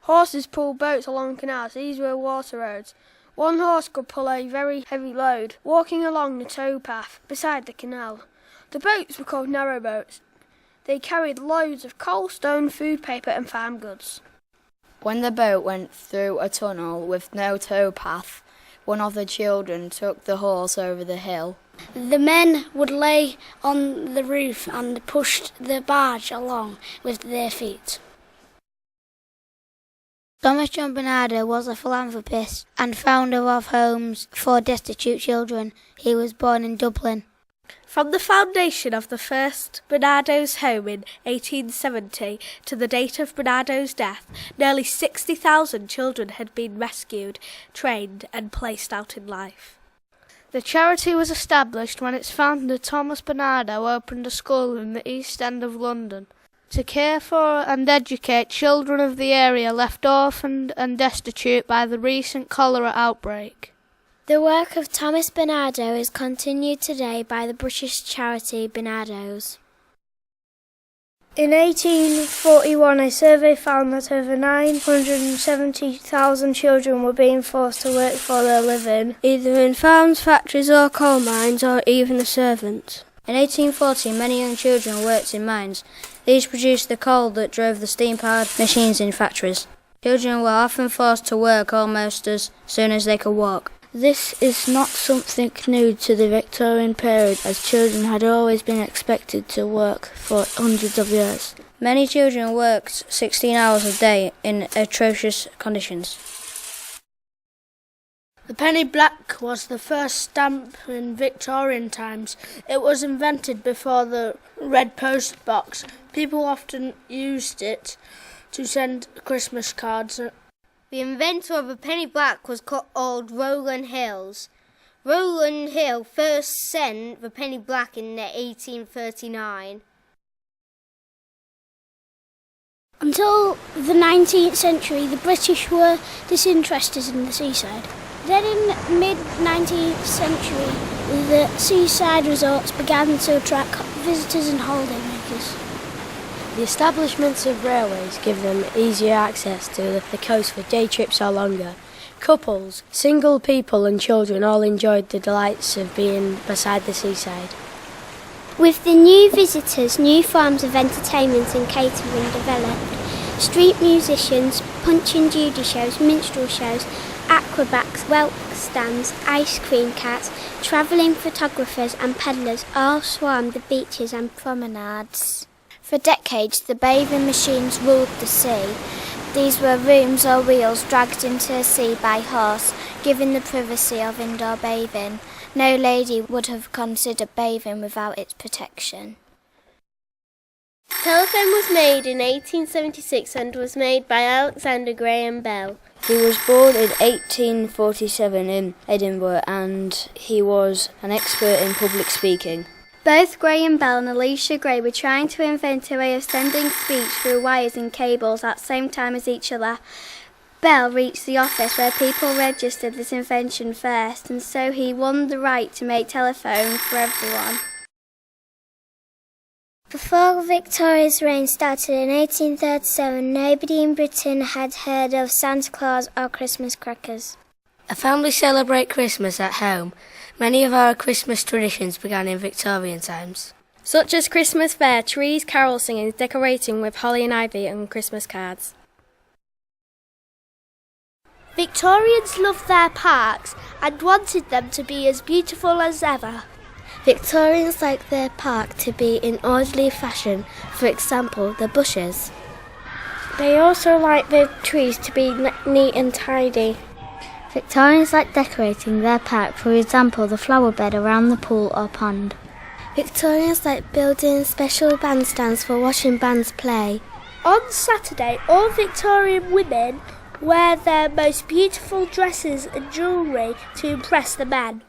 Horses pulled boats along canals. These were water roads. One horse could pull a very heavy load, walking along the towpath beside the canal. The boats were called narrow boats. They carried loads of coal, stone, food, paper and farm goods. When the boat went through a tunnel with no towpath, one of the children took the horse over the hill. The men would lay on the roof and pushed the barge along with their feet. Thomas John Bernardo was a philanthropist and founder of homes for destitute children. He was born in Dublin. From the foundation of the first Bernardo's home in 1870 to the date of Bernardo's death, nearly 60,000 children had been rescued, trained and placed out in life. The charity was established when its founder Thomas Bernardo opened a school in the East End of London to care for and educate children of the area left orphaned and destitute by the recent cholera outbreak. The work of Thomas Bernardo is continued today by the British charity Bernardo's. In 1841, a survey found that over 970,000 children were being forced to work for their living, either in farms, factories or coal mines, or even as servants. In 1840, many young children worked in mines. These produced the coal that drove the steam-powered machines in factories. Children were often forced to work almost as soon as they could walk. This is not something new to the Victorian period, as children had always been expected to work for hundreds of years. Many children worked 16 hours a day in atrocious conditions. The penny black was the first stamp in Victorian times. It was invented before the red post box. People often used it to send Christmas cards. The inventor of the penny black was called Rowland Hill. Rowland Hill first sent the penny black in 1839. Until the 19th century, the British were disinterested in the seaside. Then in the mid-19th century, the seaside resorts began to attract visitors and holidaymakers. The establishments of railways give them easier access to the coast for day trips or longer. Couples, single people and children all enjoyed the delights of being beside the seaside. With the new visitors, new forms of entertainment and catering developed. Street musicians, Punch and Judy shows, minstrel shows, aquabats, whelk stands, ice cream carts, travelling photographers and peddlers all swarmed the beaches and promenades. For decades, the bathing machines ruled the sea. These were rooms or wheels dragged into the sea by horse, giving the privacy of indoor bathing. No lady would have considered bathing without its protection. Telephone was made in 1876 and was made by Alexander Graham Bell. He was born in 1847 in Edinburgh and he was an expert in public speaking. Both Graham Bell and Elisha Gray were trying to invent a way of sending speech through wires and cables at the same time as each other. Bell reached the office where people registered this invention first, and so he won the right to make telephones for everyone. Before Victoria's reign started in 1837, nobody in Britain had heard of Santa Claus or Christmas crackers. A family celebrate Christmas at home. Many of our Christmas traditions began in Victorian times, such as Christmas fair, trees, carol singing, decorating with holly and ivy and Christmas cards. Victorians loved their parks and wanted them to be as beautiful as ever. Victorians liked their park to be in orderly fashion, for example, the bushes. They also liked the trees to be neat and tidy. Victorians liked decorating their park, for example, the flower bed around the pool or pond. Victorians liked building special bandstands for watching bands play. On Saturday, all Victorian women wear their most beautiful dresses and jewellery to impress the men.